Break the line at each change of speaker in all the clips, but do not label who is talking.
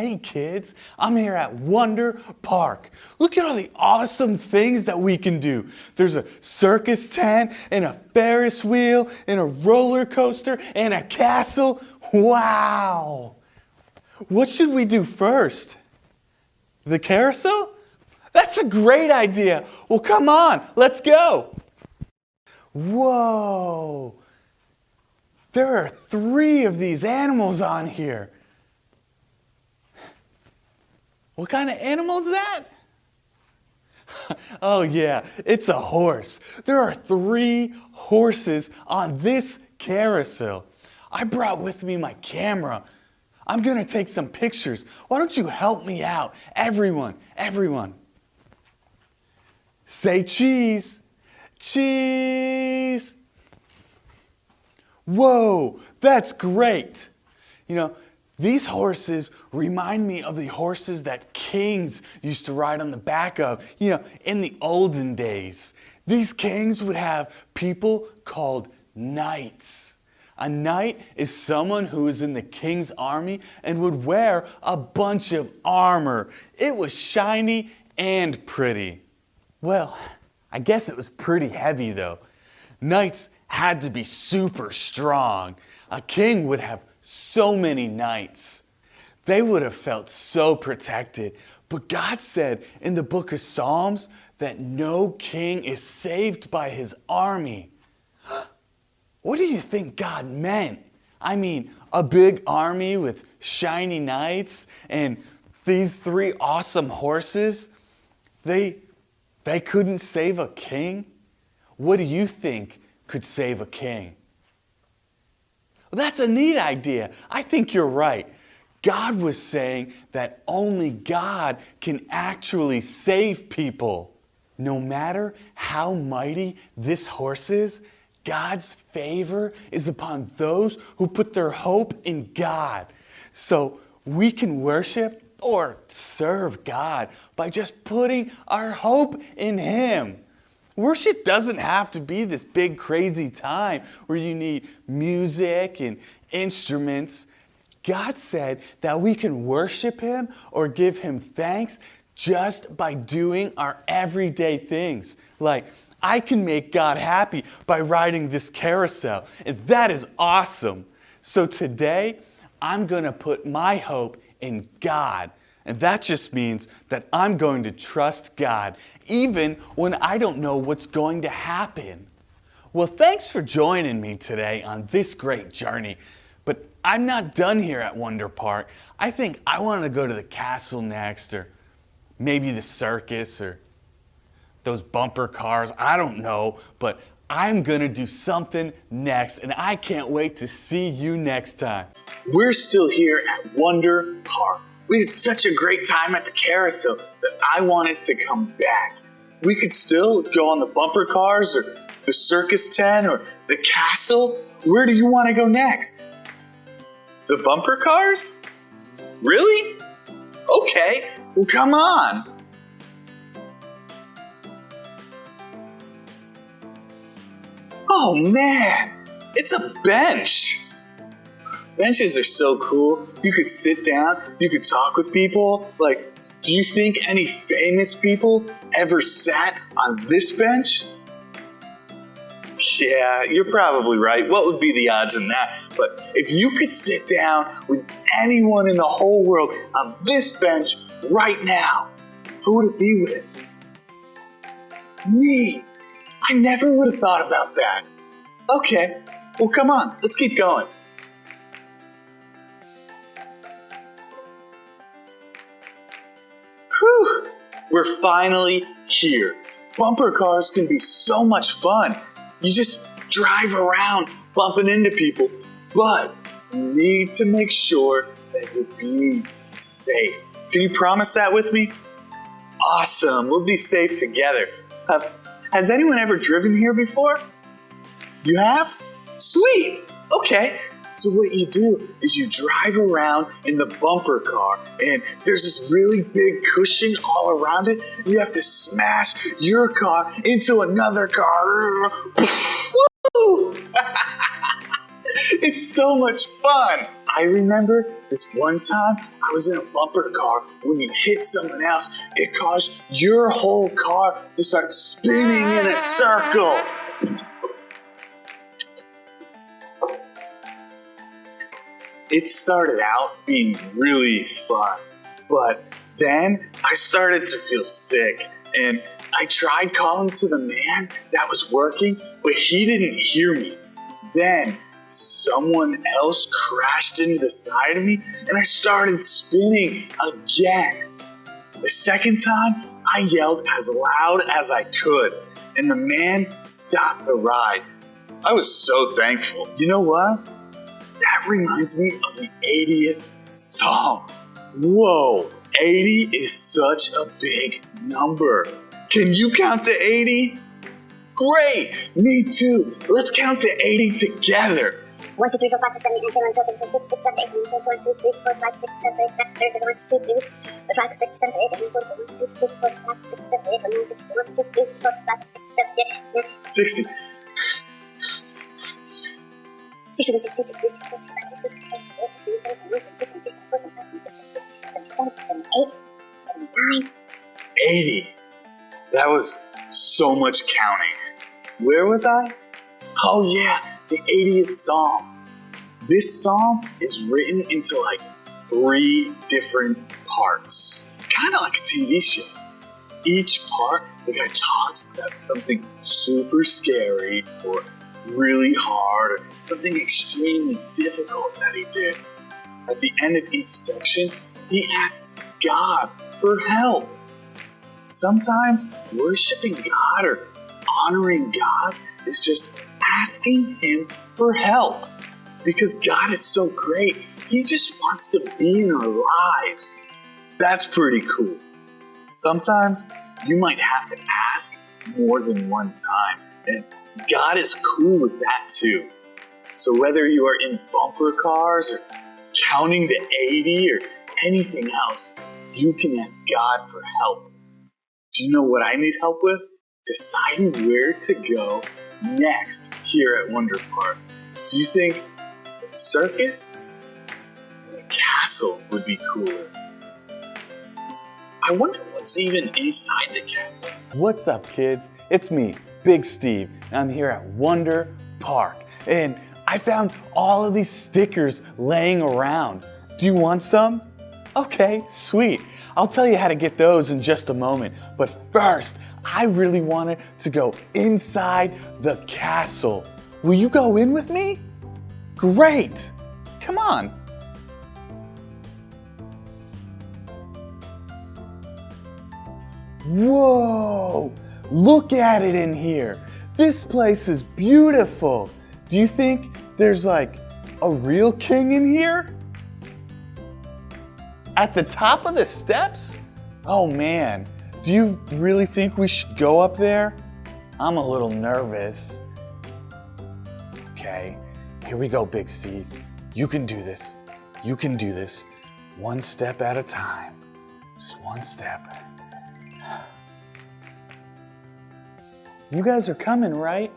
Hey kids, I'm here at Wonder Park. Look at all the awesome things that we can do. There's a circus tent and a Ferris wheel and a roller coaster and a castle. Wow! What should we do first? The carousel? That's a great idea. Well, come on, let's go. Whoa! There are 3 of these animals on here. What kind of animal is that? Oh yeah, it's a horse. There are 3 horses on this carousel. I brought with me my camera. I'm gonna take some pictures. Why don't you help me out? Everyone. Say cheese. Cheese. Whoa, that's great. You know, these horses remind me of the horses that kings used to ride on the back of, in the olden days. These kings would have people called knights. A knight is someone who is in the king's army and would wear a bunch of armor. It was shiny and pretty. Well, I guess it was pretty heavy though. Knights had to be super strong. A king would have so many knights. They would have felt so protected. But God said in the book of Psalms that no king is saved by his army. What do you think God meant? I mean, a big army with shiny knights and these 3 awesome horses? They couldn't save a king? What do you think could save a king? Well, that's a neat idea. I think you're right. God was saying that only God can actually save people. No matter how mighty this horse is, God's favor is upon those who put their hope in God. So we can worship or serve God by just putting our hope in Him. Worship doesn't have to be this big crazy time where you need music and instruments. God said that we can worship Him or give Him thanks just by doing our everyday things. Like, I can make God happy by riding this carousel, and that is awesome. So today, I'm going to put my hope in God. And that just means that I'm going to trust God, even when I don't know what's going to happen. Well, thanks for joining me today on this great journey. But I'm not done here at Wonder Park. I think I want to go to the castle next, or maybe the circus, or those bumper cars. I don't know, but I'm going to do something next, and I can't wait to see you next time. We're still here at Wonder Park. We had such a great time at the carousel that I wanted to come back. We could still go on the bumper cars or the circus tent or the castle. Where do you want to go next? The bumper cars? Really? Okay, well come on. Oh man, it's a bench. Benches are so cool. You could sit down, you could talk with people. Like, do you think any famous people ever sat on this bench? Yeah, you're probably right. What would be the odds in that? But if you could sit down with anyone in the whole world on this bench right now, who would it be with? Me. I never would have thought about that. Okay, well come on, let's keep going. Whew, we're finally here. Bumper cars can be so much fun. You just drive around bumping into people, but you need to make sure that you're being safe. Can you promise that with me? Awesome, we'll be safe together. Has anyone ever driven here before? You have? Sweet, okay. So what you do is you drive around in the bumper car and there's this really big cushion all around it. You have to smash your car into another car. It's so much fun. I remember this one time I was in a bumper car. When you hit someone else, it caused your whole car to start spinning in a circle. It started out being really fun, but then I started to feel sick, and I tried calling to the man that was working, but he didn't hear me. Then someone else crashed into the side of me, and I started spinning again. The second time, I yelled as loud as I could, and the man stopped the ride. I was so thankful. You know what? That reminds me of the 80th Psalm. Whoa, 80 is such a big number. Can you count to 80? Great, me too. Let's count to 80 together.
1, 2, 3, 4, 5, 6, 7, 8, 9, 10, 11, 12, 13, 14, 15, 16, 17, 18, 19, 20, 21, 22, 23, 24, 25, 26, 27, 28, 29, 30, 31, 32, 35, 36, 37, 38, 39, 40, 41, 42, 43, 44, 45, 46, 47, 48, 49, 50, 51, 52, 55, 56, 57, 58,
60.
61, 62, 63, 64, 65, 66, 67, 68, 69, 70, 71, 72, 73, 74, 75, 76, 77, 78, 79.
80. That was so much counting. Where was I? Oh yeah, the 80th Psalm. This psalm is written into like 3 different parts. It's kind of like a TV show. Each part, the guy talks about something super scary or really hard or something extremely difficult that he did. At the end of each section, he asks God for help. Sometimes worshiping God or honoring God is just asking Him for help. Because God is so great, He just wants to be in our lives. That's pretty cool. Sometimes you might have to ask more than one time, and God is cool with that too. So whether you are in bumper cars or counting to 80 or anything else, you can ask God for help. Do you know what I need help with? Deciding where to go next here at Wonder Park. Do you think a circus or a castle would be cooler? I wonder what's even inside the castle. What's up, kids? It's me, Big Steve, and I'm here at Wonder Park. And I found all of these stickers laying around. Do you want some? Okay, sweet. I'll tell you how to get those in just a moment. But first, I really wanted to go inside the castle. Will you go in with me? Great. Come on. Whoa, look at it in here. This place is beautiful. Do you think there's like a real king in here? At the top of the steps? Oh man, do you really think we should go up there? I'm a little nervous. Okay, here we go, Big Steve. You can do this. You can do this. One step at a time. Just one step. You guys are coming, right?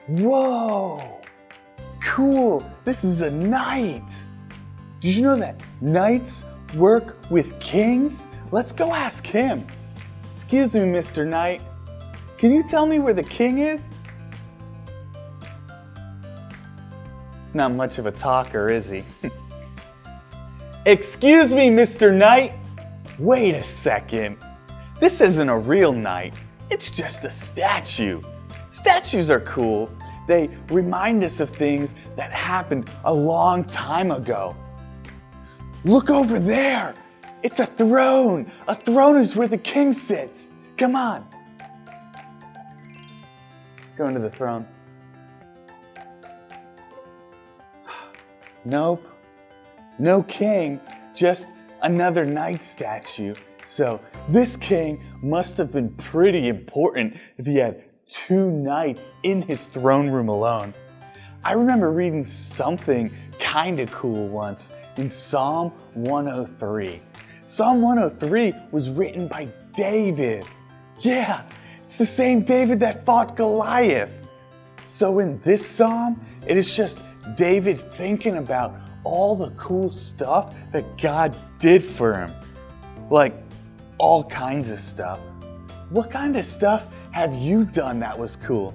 Whoa! Cool, this is a knight. Did you know that knights work with kings? Let's go ask him. Excuse me, Mr. Knight. Can you tell me where the king is? He's not much of a talker, is he? Excuse me, Mr. Knight. Wait a second. This isn't a real knight. It's just a statue. Statues are cool. They remind us of things that happened a long time ago. Look over there. It's a throne. A throne is where the king sits. Come on. Going to the throne. Nope. No king, just another knight statue. So this king must have been pretty important if he had 2 knights in his throne room alone. I remember reading something kind of cool once in Psalm 103. Psalm 103 was written by David. Yeah, it's the same David that fought Goliath. So in this psalm, it is just David thinking about all the cool stuff that God did for him. Like all kinds of stuff. What kind of stuff have you done that was cool?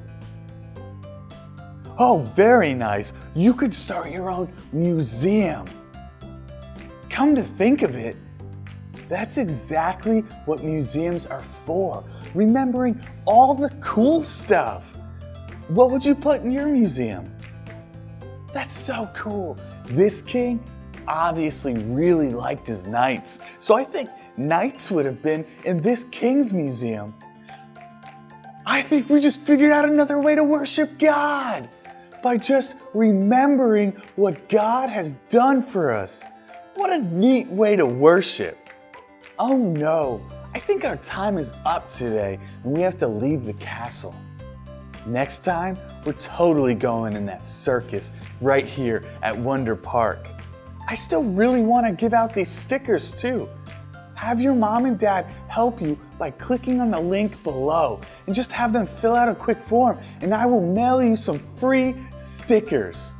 Oh, very nice. You could start your own museum. Come to think of it, that's exactly what museums are for. Remembering all the cool stuff. What would you put in your museum? That's so cool. This king obviously really liked his knights. So I think knights would have been in this king's museum. I think we just figured out another way to worship God by just remembering what God has done for us. What a neat way to worship. Oh no, I think our time is up today and we have to leave the castle. Next time, we're totally going in that circus right here at Wonder Park. I still really want to give out these stickers too. Have your mom and dad help you by clicking on the link below and just have them fill out a quick form and I will mail you some free stickers.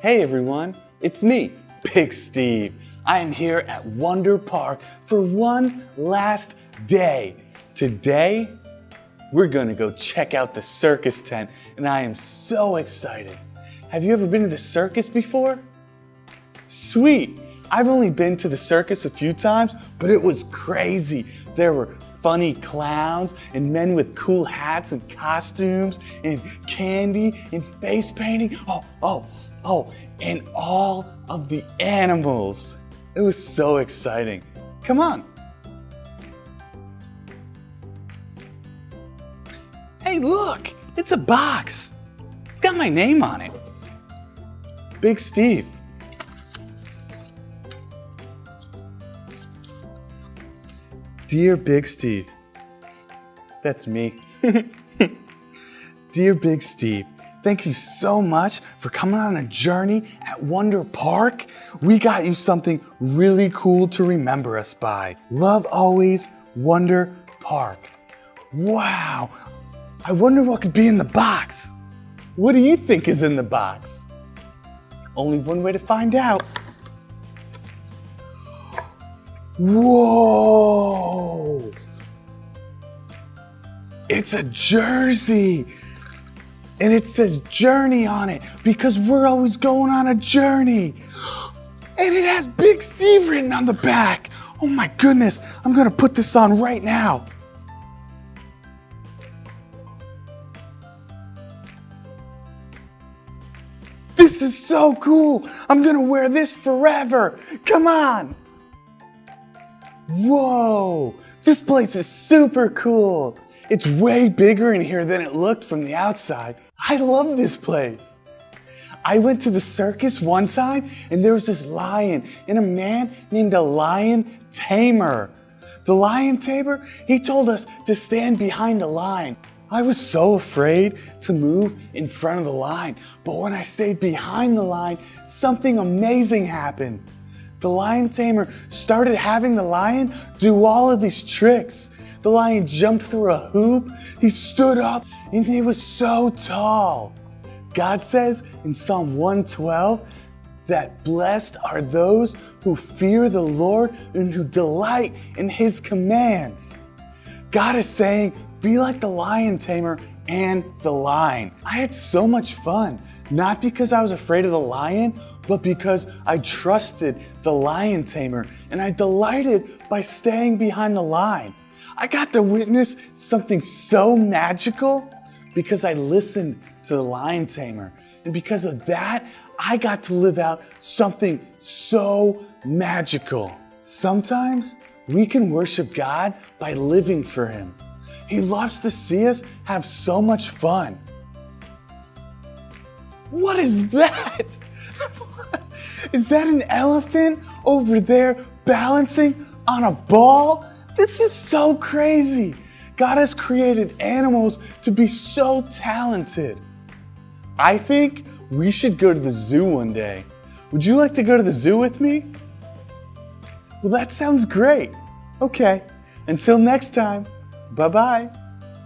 Hey everyone, it's me, Big Steve. I am here at Wonder Park for one last day. Today, we're gonna go check out the circus tent and I am so excited. Have you ever been to the circus before? Sweet. I've only been to the circus a few times, but it was crazy. There were funny clowns and men with cool hats and costumes and candy and face painting. And all of the animals. It was so exciting. Come on. Hey, look, it's a box. It's got my name on it. Big Steve. Dear Big Steve, that's me. Dear Big Steve, thank you so much for coming on a journey at Wonder Park. We got you something really cool to remember us by. Love always, Wonder Park. Wow, I wonder what could be in the box. What do you think is in the box? Only one way to find out. Whoa! It's a jersey! And it says Journey on it because we're always going on a journey. And it has Big Steve written on the back. Oh my goodness, I'm gonna put this on right now. This is so cool. I'm gonna wear this forever. Come on. Whoa, this place is super cool. It's way bigger in here than it looked from the outside. I love this place. I went to the circus one time and there was this lion and a man named a lion tamer. The lion tamer, he told us to stand behind a line. I was so afraid to move in front of the line, but when I stayed behind the line, something amazing happened. The lion tamer started having the lion do all of these tricks. The lion jumped through a hoop, he stood up, and he was so tall. God says in Psalm 112 that blessed are those who fear the Lord and who delight in His commands. God is saying, be like the lion tamer and the lion. I had so much fun, not because I was afraid of the lion, but because I trusted the lion tamer and I delighted by staying behind the line. I got to witness something so magical because I listened to the lion tamer. And because of that, I got to live out something so magical. Sometimes we can worship God by living for Him. He loves to see us have so much fun. What is that? Is that an elephant over there balancing on a ball? This is so crazy. God has created animals to be so talented. I think we should go to the zoo one day. Would you like to go to the zoo with me? Well, that sounds great. Okay, until next time, bye-bye.